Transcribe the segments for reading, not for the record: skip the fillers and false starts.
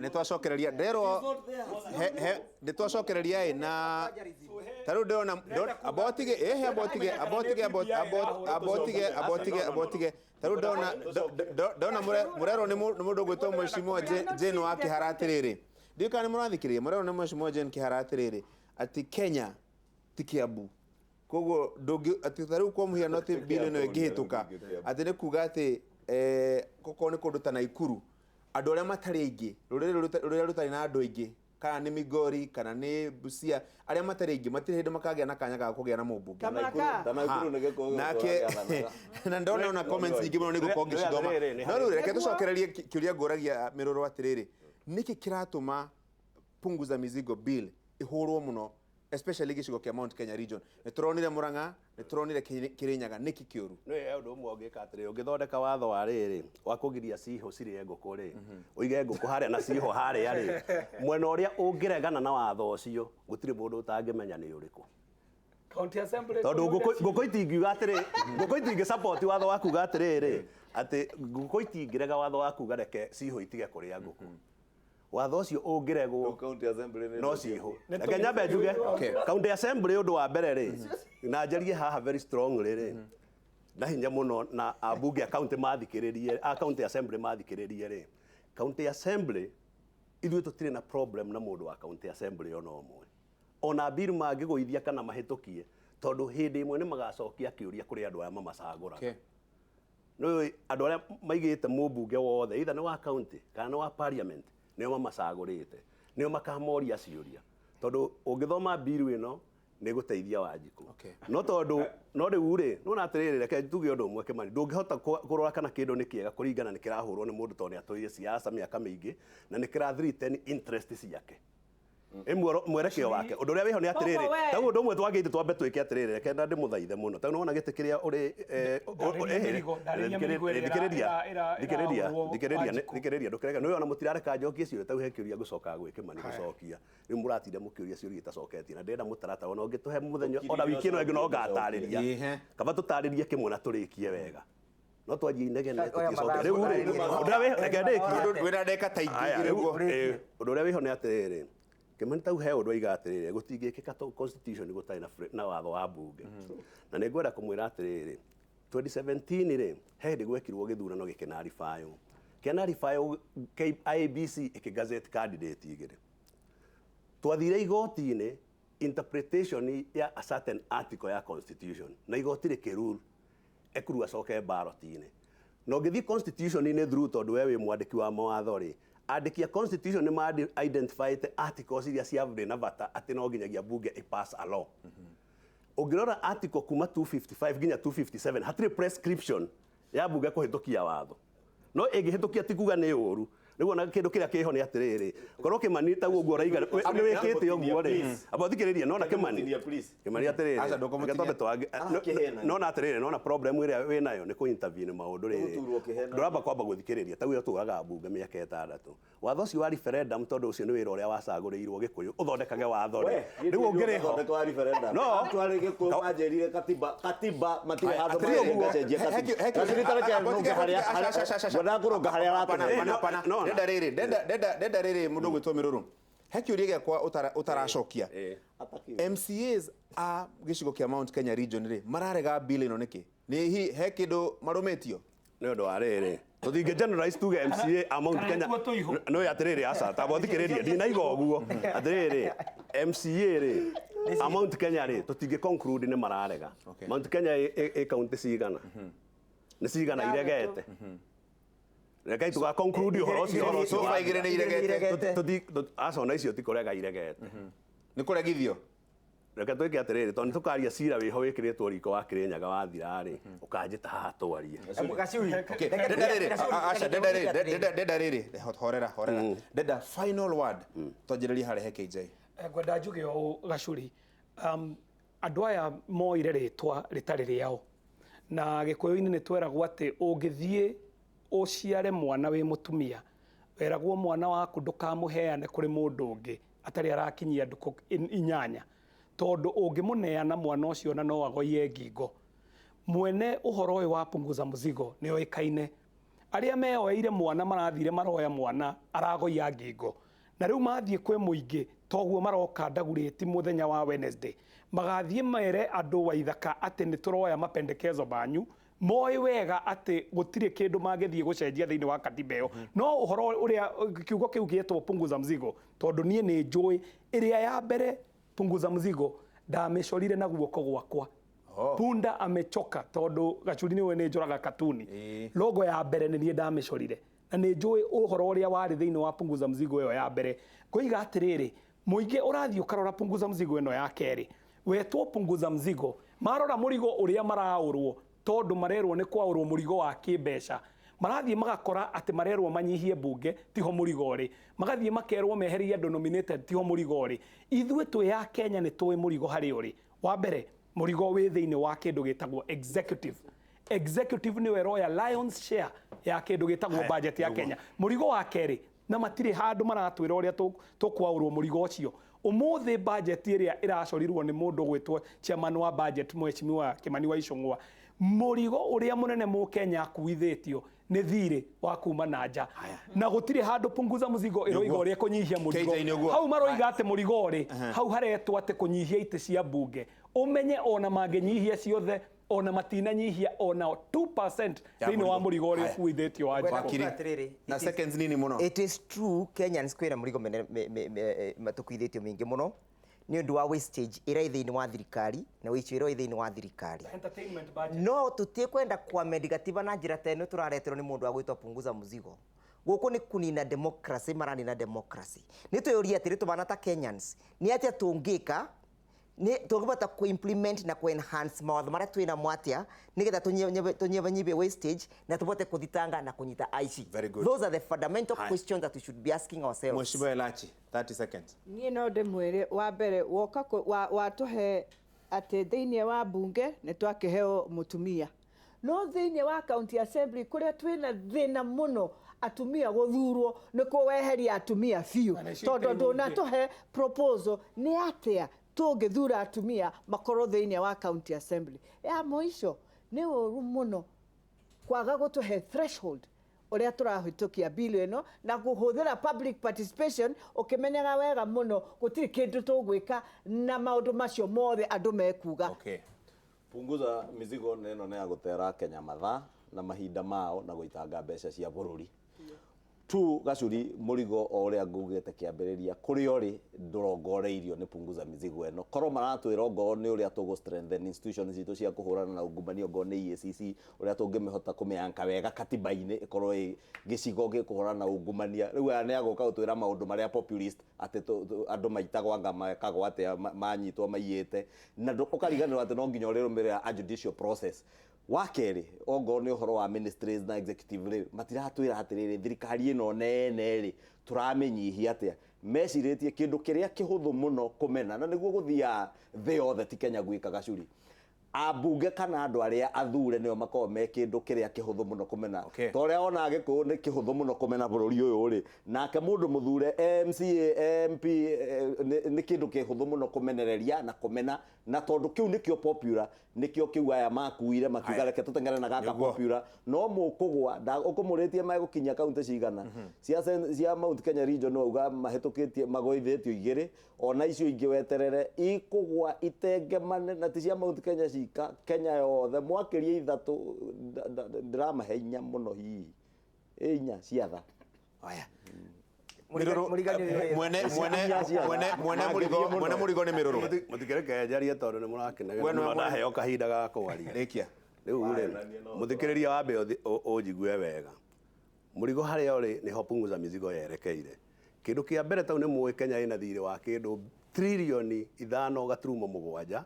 ne twacokereria ndero ne twacokereria na taru ndona abotige taru ndona murero ni mundu gwitwo mweshimwa Jane wa Kiharatiriri ndikane murathikiria murero ni mweshimwa Jane Kiharatiriri ati Kenya ti Kiambu koguo ndungi ati taru kwa muhiano ati bilioni no ingihituka ati ne kuga ati koko ni kundu ta Naikuru andu aria matari aingi ruria rutari na andu aingi kana ni Migori kana ni Busia aria matari aingi matiri hindu makagia na kanya ga kugia na mubunge Naikuru ni giko nake na ndona una comments nyingi muno ni gukongi cidoma no ru reke tucokererie kiuria nguragia miroro atiriri niki kiratuma punguza mizigo bill ihurwo muno especially gicigo kia Mount Kenya region nituronire Murang'a nituronire Kirinyaga niki kiuru no undu umwe ungika atiri ungithondeka watho wa riri wa kugiria ciho cirie nguku ri uige nguku haria na ciho haria ri mwena uria ungiregana na watho ucio gutiri mundu utangimenya ni uriku County Assembly tondu nguku itingiuga atiri nguku itingi support watho wa kuga atiriri ati nguku itingirega watho wa kuga reke ciho itige kuria nguku watho ucio ungiregwo County Assembly no ciho reke nyambe njuge County Assembly undu wa mbere ri na njarie haha very strongly ri na hinya muno na abunge county mathikiririe County Assembly mathikiririe ri County Assembly ithuĩ tutire na problem na mundu wa County Assembly ona bill mangiguithia kana mahitukie tondu hindi imwe ni magacokia kiuria kuri andu aya mamacagura no andu aria maigite mubunge wothe either ni wa county kana wa parliament nio mamacagurite nio makamoria ciuria tondu ungithoma bill ino ni guteithia Wanjiku no tondu no riu ri nona atiriri reke tuge undu umwe Kimani ndungihota kurora kana kindu ni kiega kuringana ni kirahurwo ni mundu tondu atoire siasa miaka mingi na ni kira threaten interest ciake mwerekeo wake undu uria wiho ni atiriri tagu undu umwe twagite twambe twike atiriri reke ndi muthaithe muno tagu nona gite kiria uri thikiriria ndukerega no ona mutirareka njokie ciuria tagu he kiuria ngucoka gwi Kimani gucokia riu muratinde mukiuria ciuria itacoketie na ndenda mutarata ona ungituhe muthenya ona wiki ino ingi no ngatariria kaba tutaririe kimwe na turikie wega no twanjie inegene tuticoke riu reke ndiki wira ndeka ta ingi undu uria wiho ni atiriri Kimani tau he undu aiga atiriri gutingikika constitution gutari na watho wa bunge na ni ngwenda kumwira atiriri 2017 ri hindi gwekirwo githurano gikenarifayo IEBC ikigazette candidate igire twathire igoti-ini interpretation ya a certain article ya constitution na igoti rikirule ekuru acoke ballot-ini no ngithi constitution-ini through tondu we wi mwandiki wa mawatho ri andiki ya constitution ni ma identified articles iria ciavire na bata ati no nginyagia bunge ipass a law ungirora article kuma 255 nginya 257 hatire prescription ya bunge kuhitukia watho no ingihitukia ti kuga ni uru riu ona kindu kiria kiho ni atiriri korwo Kimani taguo guo raiga ni wikite uguo ri abo thikiriria nona Kimani atiriri gatombe twange nona atiriri nona problem iria we nayo ni ku intervene maundu ri nduramba kwamba guthikiriria taguo tugaga bunge miaka 6 watho ucio wa referendum tondu ucio ni wira uria wacaguriirwo Gikuyu uthondekage watho ri riu ungiriho no twari Gikuyu manjerire katiba matire handu macenjia katiba Denda riri mundu gwitwo Miruru he kiuria giakwa utaracokia MCAs a gicigo kia Mount Kenya region ri mararega bill ino niki ni he kindu marumetio ni undu wa riri tuthinge generalize tuge MCA a Mount Kenya no atiriri aca tabo thikiriria ndina igoguo atiriri MCA ri a Mount Kenya ri tutinge conclude ni mararega Mount Kenya e county cigana ni cigana iregete reke tuga conclude uhoro ucio so baigire ni iregete acona icio tikurega iregete ni kuregithio reke twike atiriri tondu tukaria cira wiho wikiritwo riko wa Kirinyaga wathira ri ukanjita haha twarie denda riri horera denda final word tonjereria hare he KJ ngwenda njuge o Gacuri andu aya moire ritwa ritari riao na Gikuyu-ini ni tweragwo ati ungithie uciare mwana wi mutumia weragwo mwana waku ndukamuheane kuri mundu ungi atari arakinyia nduku 8 tondu ungimuneana mwana ucio na no agoye ngingo mwene uhoro uyu wa punguza muzigo ni oikaine aria meoeire mwana marathire maroya mwana aragoya ngingo na riu mathie kwe muingi toguo maroka ndaguriti muthenya wa Wednesday magathie mere andu Waithaka ati ni turoya mapendekezo banyu moi wega ati gutire kindu magethie gucenjia thiini wa katiba iyo no uhoro uria kiugo kiu gietwo punguza mzigo tondu nie ni njui iria ya mbere punguza mzigo ndamicurire na guoko gwakwa Punda amechoka tondu Gachuri niwe ni njuraga katuni logo ya mbere ni nie ndamicurire na ni njui uhoro uria wari thiini wa punguza mzigo iyo ya mbere ngoiga atiriri muingi urathie ukarora punguza mzigo ino ya keri wetwo punguza mzigo marora murigo uria maraurwo tondu marerwo ni kwaurwo murigo wa kimbeca marathie magakora ati marerwo manyihie bunge tiho murigo ri magathie makerwo meherie andu nominated tiho murigo ri ithue twi ya Kenya ni twi murigo hari uri wa mbere murigo wi thiini wa kindu gitagwo executive ni weroya lions share ya kindu gitagwo budget ya Kenya murigo wa keri na matire handu maratwira uria tukwaurwo murigo ucio umuthi budget iria iracorirwo ni mundu gwitwo chairman wa budget Mheshimiwa Kimani wa Icung'wa murigo uria munene mu Kenya akuithitio ni thire wa kuma nanja na gutire handu punguza mzigo iroiga uria kunyihia murigo hau maroiga ate murigo uri hau haretwo ate kunyihia ite cia bunge umenye ona mangenyihia ciothe ona matina nyihia ona 2% thini wa murigo uria kuithitio wa na seconds nini muno it is true Kenyans kwira murigo matukuithitio mingi muno ni undu wa wastage ira thiini wa thirikari na wicho ira thiini wa thirikari no tutikwenda kuamend gatiba na njira teno turareterwo ni mundu wa gwitwa punguza mzigo guku ni kunina democracy marani na democracy ni tuyuria atiri tubana ta Kenyans ni atia tungika ni tugibata ku implement na ku enhance mawatho maria twina mwatia nigetha tunyebanyibe wastage na tubote kuthitanga na kunyita IC. Those are the fundamental questions that we should be asking ourselves. Mheshimiwa Elachi 30 seconds. Nie no ndimwire wa mbere woka watuhe ati thiini wa bunge ni twakiheo mutumia no thiini wa county assembly kuria twina thina muno atumia guthurwo ni kuweheria atumia fiu tondu ndunatuhe proposal ni atia tungithura atumia makorwo thiini wa county assembly ya moico ni uru muno kwaga gutuhe threshold uria turahitukia bill ino na kuhuthira public participation ukimenyaga wega muno gutiri kindu tugwika na maundu macio mothe andu mekuga punguza mizigo neno ne agutera Kenya mathaa na mahinda mao na guitanga mbeca cia bururi tu Gachuri murigo oria ngugete kiambiriria kuri ori ndurongoreirio ni punguza mizigo eno korwo maratwira ngo ni uria tugo strengthen institutions itu cia kuhurana na ungumania ngo ni EACC uria tungimihota kumeanka wega katiba-ini ikorwo gicigo gikuhurana na ungumania riu aya ni agoka gutwira maundu maria populist ati andu maitagwa ngama kagwa ati manyitwo maiyete na ukariganirwo ati no nginya urirumirira a judicial process wakeri ongo ni uhoro wa ministries na executive ri matiratwira atiriri thirikari ino nene ri turamenyihia atia meciritie kindu kiria kihuthu muno kumena na niguo guthia thi yothe ti Kenya gwika Gachuri abunge kana andu aria athure nio makoo me kindu kiria kihuthu muno kumena toria ona Gikuyu ni kihuthu muno kumena bururi uyu ri nake mundu muthure MCA MP ni kindu kihuthu muno kumenereria na kumena na tondu kiu nikio popular nikio kiu aya makuire makiuga reke tutengere na gaka popular no mukugwa ukumuritie magukinya kaunti cigana cia Mount Kenya region no uga mahitukitie magoithitio igiri ona icio ingi weterere ikugwa itengemane na ti cia Mount Kenya cika Kenya yothe mwakirie ithatu ndiramahe inya muno hihi inya ciatha aya mwene murigo ni miruru muthikirike njarie tondu ni murakenaga no ndaheo kahinda ga kwaria rikia riu ri muthikiriria wa mbe unjigue wega murigo haria uri ni ho punguza mizigo yerekeire kindu kia mbere tau ni muwe Kenya ina thiri wa kindu trilioni 5.7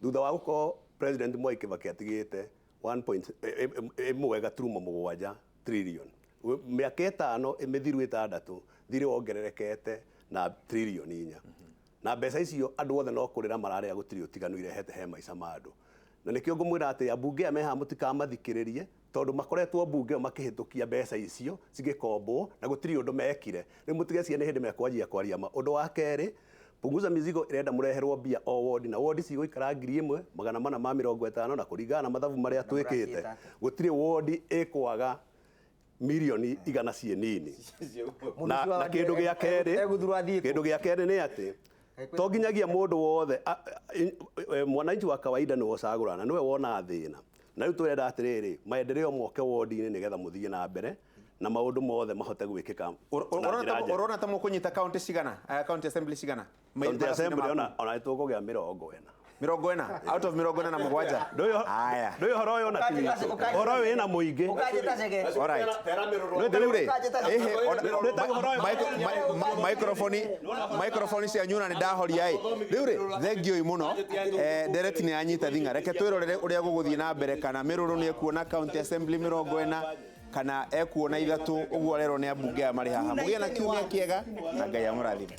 thutha wa guko president Mwai Kibaki atigite 1.7 trillion miaka 5 imithiru 6 thiri wongererekete na trilioni 4 na mbeca icio andu othe no kurira mararea gutiri utiganu irehete he maica ma andu na nikio ngumwira ati abunge ameha mutikamathikiririe tondu makoretwo bunge makihitukia mbeca icio cigikombwo na gutiri undu mekire ni mutigeci ni hindi mekwanjia kwaria ma undu wa keri punguza mizigo irenda mureherwo bia o ward na ward cigo ikara 1,450 na kuringana na mathabu maria twikite gutiri ward ikwaga milioni igana ciĩ nini na kindu gĩa kerĩ nĩ atĩ to nginyagia mũndũ wothe mwananchi wa kawaida nĩ wocagũrana nĩwe wona thĩna na rĩu tũrenda atĩrĩrĩ maendeleo moke wodi-inĩ nĩgetha mũthiĩ na mbere na maũndũ mothe mahote gwĩkĩka. Ũrona ta mũkũnyita county cigana, county assembly cigana? County assembly ona tũkũgĩa 40 out of 47. Aya. Ndũĩ ũhoro ũyũ ona ti witũ. Ũhoro ũyũ wĩna mũingĩ. Alright. Microphone cia nyuna nĩ ndahoria ĩ. Rĩu rĩ thengio ĩ mũno Derek nĩ anyita thing'a. Reke twĩrorere ũrĩa gũgũthiĩ na mbere kana Mĩrũrũ nĩ ekuona county assembly 40 kana ekuona 3 ũguo rero nĩ ambunge marĩ haha. Mũgĩe na kiumia kĩega na Ngai amũrathime.